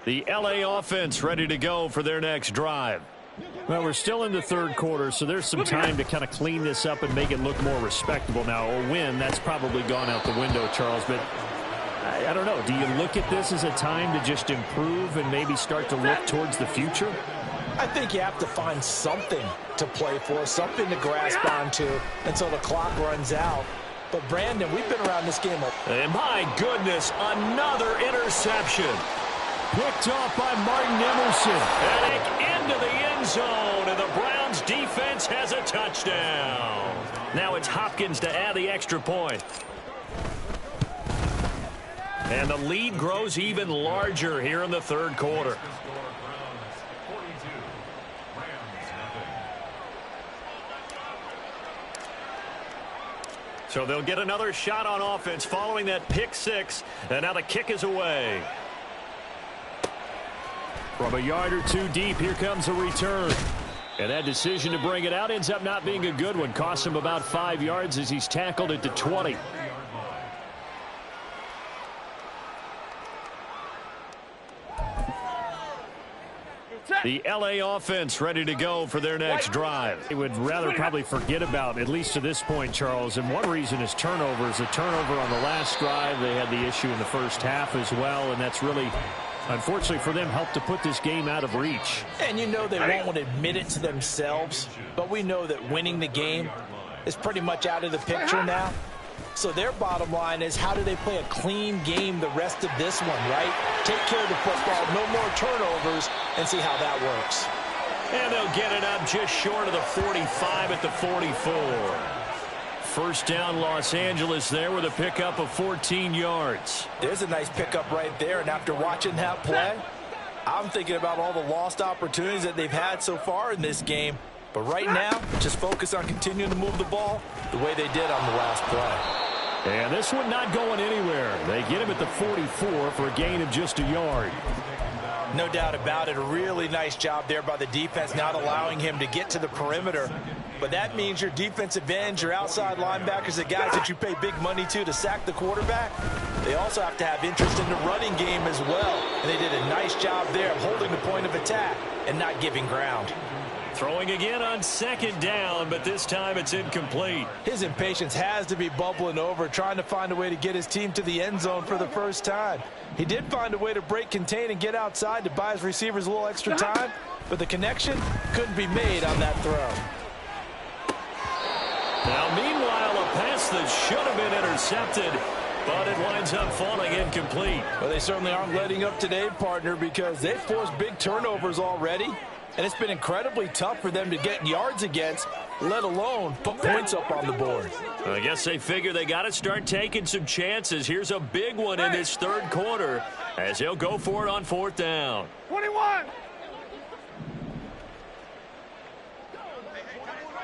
The LA offense ready to go for their next drive. Well, we're still in the third quarter, so there's some time to kind of clean this up and make it look more respectable. Now, a win, that's probably gone out the window, Charles, but I don't know. Do you look at this as a time to just improve and maybe start to look towards the future? I think you have to find something to play for, something to grasp onto until the clock runs out. But, Brandon, we've been around this game. And my goodness, another interception. Picked off by Martin Emerson. Heading into the end zone, and the Browns defense has a touchdown. Now it's Hopkins to add the extra point. And the lead grows even larger here in the third quarter. So they'll get another shot on offense following that pick six, and now the kick is away. From a yard or two deep, here comes a return. And that decision to bring it out ends up not being a good one. Costs him about 5 yards as he's tackled it to 20. The LA offense ready to go for their next drive. They would rather probably forget about, at least to this point, Charles. And one reason is turnovers. A turnover on the last drive. They had the issue in the first half as well. And that's really, unfortunately for them, helped to put this game out of reach. And you know they won't admit it to themselves. But we know that winning the game is pretty much out of the picture now. So their bottom line is, how do they play a clean game the rest of this one, right? Take care of the football, no more turnovers, and see how that works. And they'll get it up just short of the 45 at the 44. First down, Los Angeles there with a pickup of 14 yards. There's a nice pickup right there, and after watching that play, I'm thinking about all the lost opportunities that they've had so far in this game. But right now, just focus on continuing to move the ball the way they did on the last play. And this one not going anywhere. They get him at the 44 for a gain of just a yard. No doubt about it. A really nice job there by the defense, not allowing him to get to the perimeter. But that means your defensive ends, your outside linebackers, the guys that you pay big money to sack the quarterback, they also have to have interest in the running game as well. And they did a nice job there of holding the point of attack and not giving ground. Throwing again on second down, but this time it's incomplete. His impatience has to be bubbling over, trying to find a way to get his team to the end zone for the first time. He did find a way to break contain and get outside to buy his receivers a little extra time, but the connection couldn't be made on that throw. Now, meanwhile, a pass that should have been intercepted, but it winds up falling incomplete. Well, they certainly aren't letting up today, partner, because they've forced big turnovers already. And it's been incredibly tough for them to get yards against, let alone put points up on the board. I guess they figure they got to start taking some chances. Here's a big one in this third quarter as he'll go for it on fourth down. 21.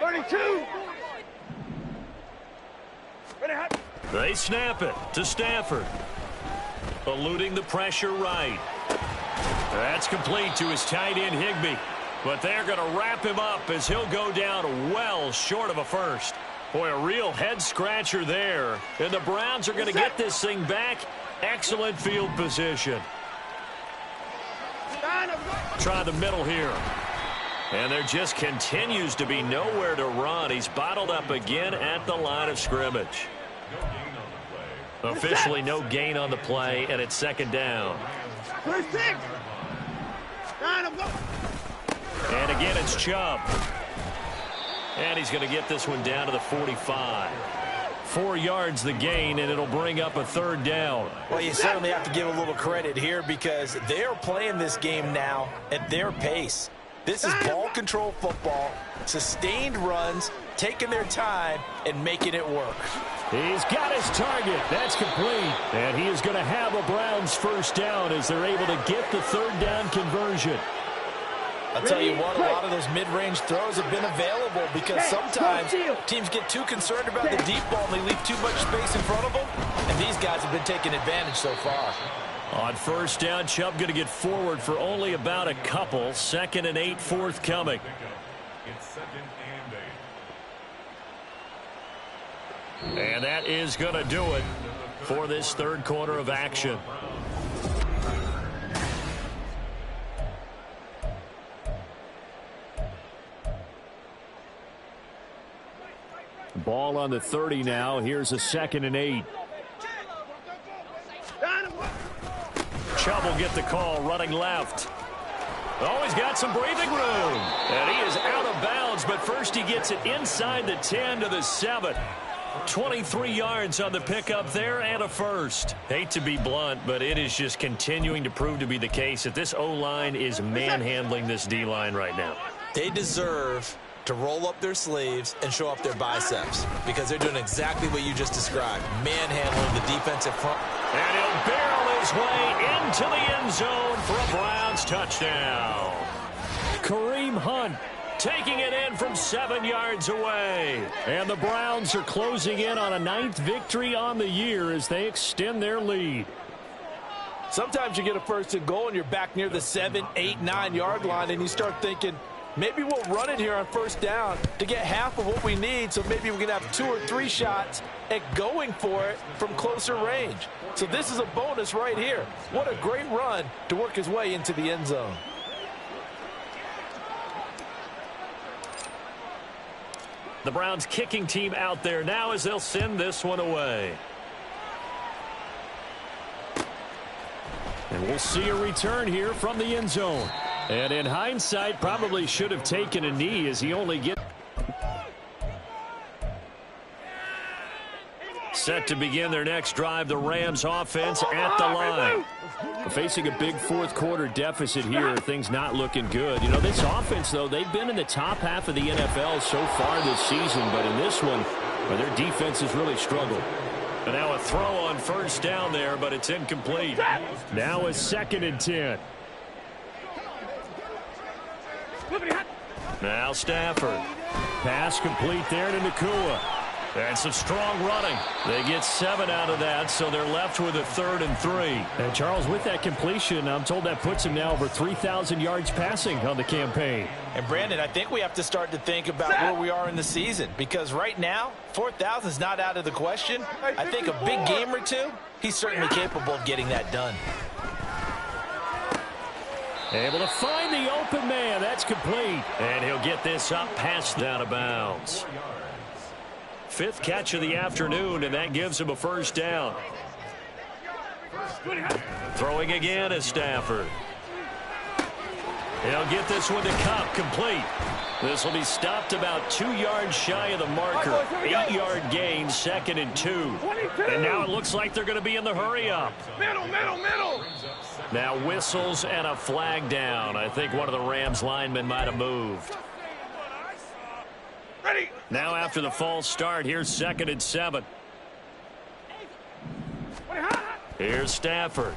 32. They snap it to Stafford. Eluding the pressure right. That's complete to his tight end, Higbee. But they're going to wrap him up as he'll go down well short of a first. Boy, a real head-scratcher there. And the Browns are going to get this thing back. Excellent field position. Try the middle here. And there just continues to be nowhere to run. He's bottled up again at the line of scrimmage. Officially no gain on the play, and it's second down. 36. And again, it's Chubb. And he's going to get this one down to the 45. 4 yards the gain, and it'll bring up a third down. Well, you certainly have to give a little credit here because they're playing this game now at their pace. This is ball control football, sustained runs, taking their time, and making it work. He's got his target. That's complete. And he is going to have a Browns first down as they're able to get the third down conversion. I'll tell you what, a lot of those mid-range throws have been available because sometimes teams get too concerned about the deep ball and they leave too much space in front of them. And these guys have been taking advantage so far. On first down, Chubb going to get forward for only about a couple. 2nd and 8 forthcoming. And that is going to do it for this third quarter of action. ball on the 30 now. Here's a 2nd and 8. Chubb will get the call running left. Oh, he's got some breathing room. And he is out of bounds, but first he gets it inside the 10 to the 7. 23 yards on the pickup there and a first. Hate to be blunt, but it is just continuing to prove to be the case that this O-line is manhandling this D-line right now. They deserve to roll up their sleeves and show off their biceps because they're doing exactly what you just described, manhandling the defensive front. And he'll barrel his way into the end zone for a Browns touchdown. Kareem Hunt taking it in from 7 yards away. And the Browns are closing in on a 9th victory on the year as they extend their lead. Sometimes you get a 1st and goal and you're back near the 7, 8, 9 yard line and you start thinking, maybe we'll run it here on 1st down to get half of what we need, so maybe we can have 2 or 3 shots at going for it from closer range. So this is a bonus right here. What a great run to work his way into the end zone. The Browns kicking team out there now as they'll send this one away. And we'll see a return here from the end zone. And in hindsight, probably should have taken a knee as he only gets. Set to begin their next drive, the Rams offense at the line. Facing a big 4th quarter deficit here, things not looking good. You know, this offense, though, they've been in the top half of the NFL so far this season, but in this one, their defense has really struggled. And now a throw on 1st down there, but it's incomplete. Now a 2nd and 10. Now Stafford. Pass complete there to Nakua. And some strong running. They get 7 out of that, so they're left with a 3rd and 3. And Charles, with that completion, I'm told that puts him now over 3,000 yards passing on the campaign. And Brandon, I think we have to start to think about where we are in the season, because right now 4,000 is not out of the question. I think a big game or two, he's certainly capable of getting that done. Able to find the open man. That's complete. And he'll get this up past out of bounds. 5th catch of the afternoon, and that gives him a 1st down. Throwing again is Stafford. He'll get this one to Cup, complete. This will be stopped about 2 yards shy of the marker. 8-yard gain, 2nd and 2. And now it looks like they're going to be in the hurry-up. Middle. Now whistles and a flag down. I think one of the Rams linemen might have moved. Ready. Now after the false start, here's 2nd and 7. Here's Stafford.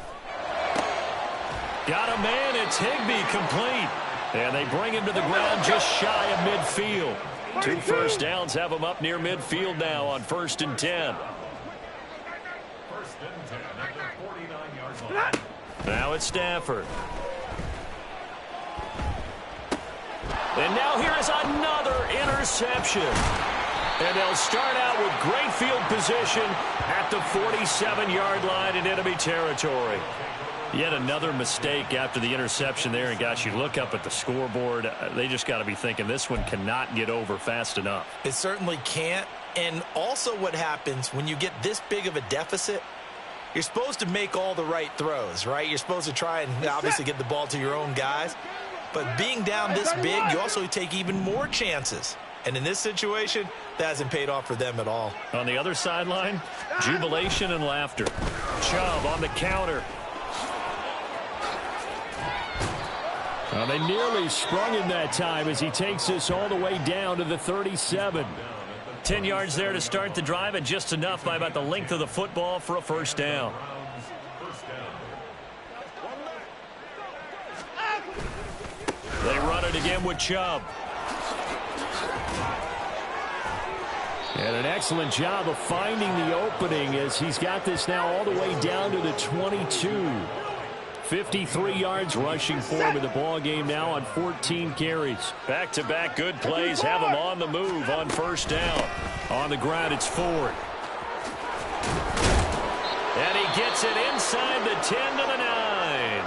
Got a man, it's Higbee, complete. And they bring him to the ground just shy of midfield. 2 first downs have him up near midfield now on 1st and 10. Now it's Stafford. And now here is another interception. And they'll start out with great field position at the 47-yard line in enemy territory. Yet another mistake after the interception there. And, gosh, you look up at the scoreboard, they just got to be thinking this one cannot get over fast enough. It certainly can't. And also what happens when you get this big of a deficit, you're supposed to make all the right throws, right? You're supposed to try and obviously get the ball to your own guys. But being down this big, you also take even more chances. And in this situation, that hasn't paid off for them at all. On the other sideline, jubilation and laughter. Chubb on the counter. Well, they nearly sprung him that time as he takes this all the way down to the 37. 10 yards there to start the drive, and just enough by about the length of the football for a 1st down. They run it again with Chubb. And an excellent job of finding the opening as he's got this now all the way down to the 22. 53 yards rushing for him in the ball game now on 14 carries. Back-to-back good plays have him on the move on 1st down. On the ground, it's Ford. And he gets it inside the 10 to the 9.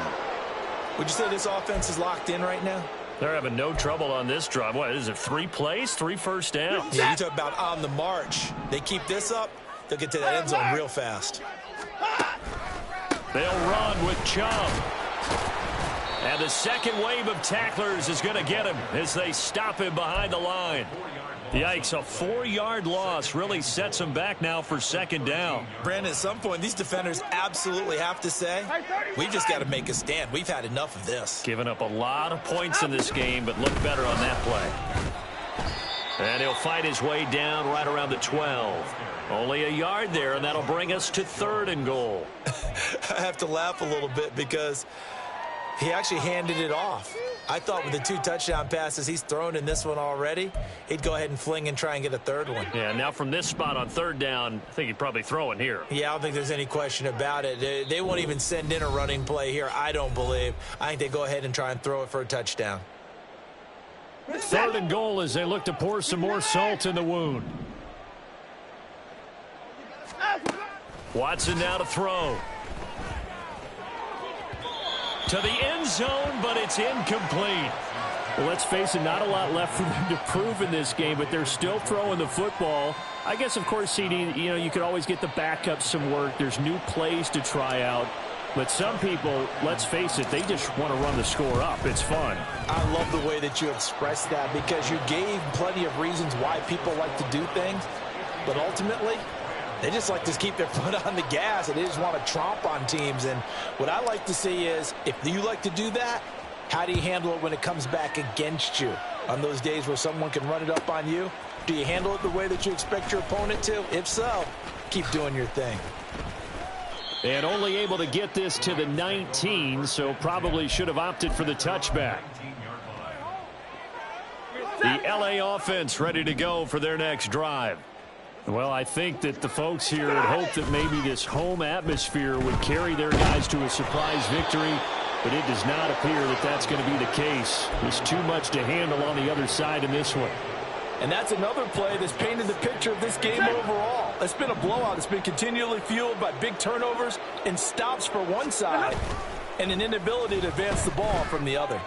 Would you say this offense is locked in right now? They're having no trouble on this drive. What is it, 3 plays, 3 first downs? Yeah, you talk about on the march. They keep this up, they'll get to that end zone real fast. They'll run with Chubb. And the second wave of tacklers is going to get him as they stop him behind the line. Yikes, a 4-yard loss really sets them back now for second down. Brandon, at some point, these defenders absolutely have to say, we've just got to make a stand. We've had enough of this. Giving up a lot of points in this game, but look better on that play. And he'll fight his way down right around the 12. Only a yard there, and that'll bring us to 3rd and goal. I have to laugh a little bit because he actually handed it off. I thought with the 2 touchdown passes he's thrown in this one already, he'd go ahead and fling and try and get a 3rd one. Yeah, now from this spot on 3rd down, I think he'd probably throw it here. Yeah, I don't think there's any question about it. They won't even send in a running play here, I don't believe. I think they go ahead and try and throw it for a touchdown. 3rd and goal as they look to pour some more salt in the wound. Watson now to throw. To the end zone, but it's incomplete. Well, let's face it, not a lot left for them to prove in this game, but they're still throwing the football. I guess, of course, CD, you could always get the backup some work. There's new plays to try out. But some people, let's face it, they just want to run the score up. It's fun. I love the way that you expressed that because you gave plenty of reasons why people like to do things. But ultimately, they just like to keep their foot on the gas, and they just want to tromp on teams. And what I like to see is, if you like to do that, how do you handle it when it comes back against you? On those days where someone can run it up on you, do you handle it the way that you expect your opponent to? If so, keep doing your thing. And only able to get this to the 19, so probably should have opted for the touchback. The LA offense ready to go for their next drive. Well, I think that the folks here had hoped that maybe this home atmosphere would carry their guys to a surprise victory, but it does not appear that that's going to be the case. There's too much to handle on the other side in this one. And that's another play that's painted the picture of this game overall. It's been a blowout. It's been continually fueled by big turnovers and stops for one side and an inability to advance the ball from the other.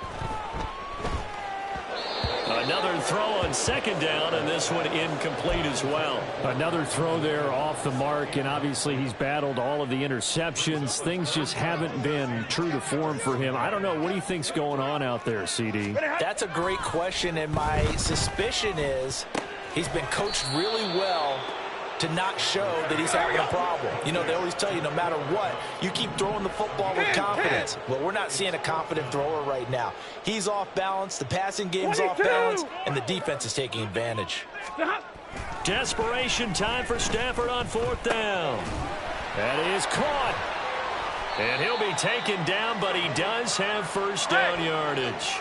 Another throw on 2nd down, and this one incomplete as well. Another throw there off the mark, and obviously he's battled all of the interceptions. Things just haven't been true to form for him. I don't know. What do you think's going on out there, CD? That's a great question, and my suspicion is he's been coached really well to not show that he's having a problem. You know, they always tell you no matter what, you keep throwing the football with confidence. Well, we're not seeing a confident thrower right now. He's off balance, the passing game's off balance, and the defense is taking advantage. Desperation time for Stafford on 4th down. That is caught. And he'll be taken down, but he does have first down yardage.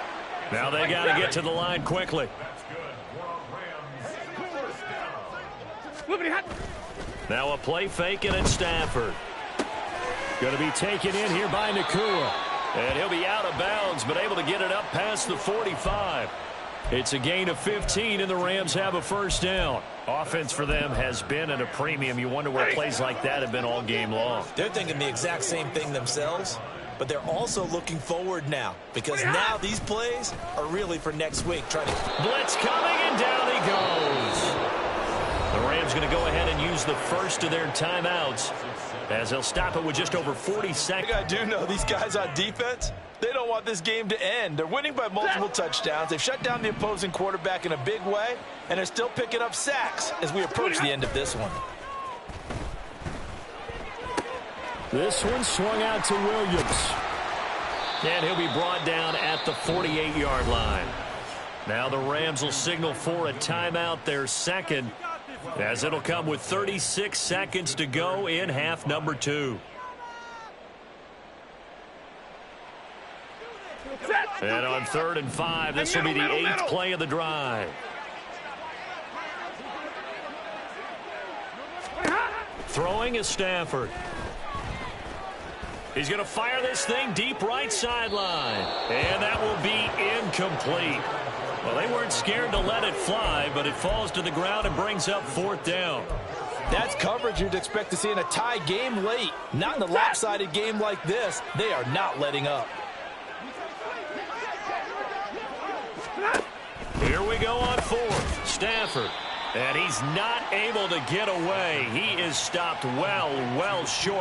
Now they got to get to the line quickly. Now a play fake, and it's Stafford. Going to be taken in here by Nakua. And he'll be out of bounds, but able to get it up past the 45. It's a gain of 15, and the Rams have a first down. Offense for them has been at a premium. You wonder where plays like that have been all game long. They're thinking the exact same thing themselves, but they're also looking forward now because now these plays are really for next week. Blitz coming, and down he goes. The Rams going to go ahead and use the first of their timeouts as they'll stop it with just over 40 seconds. I do know these guys on defense, they don't want this game to end. They're winning by multiple touchdowns. They've shut down the opposing quarterback in a big way, and they're still picking up sacks as we approach the end of this one. This one swung out to Williams. And he'll be brought down at the 48-yard line. Now the Rams will signal for a timeout, their second, as it'll come with 36 seconds to go in half number 2. And on 3rd and 5, this will be the 8th play of the drive. Throwing is Stafford. He's going to fire this thing deep right sideline. And that will be incomplete. Well, they weren't scared to let it fly, but it falls to the ground and brings up 4th down. That's coverage you'd expect to see in a tie game late. Not in a lopsided game like this. They are not letting up. we go on fourth. Stafford. And he's not able to get away. He is stopped well short.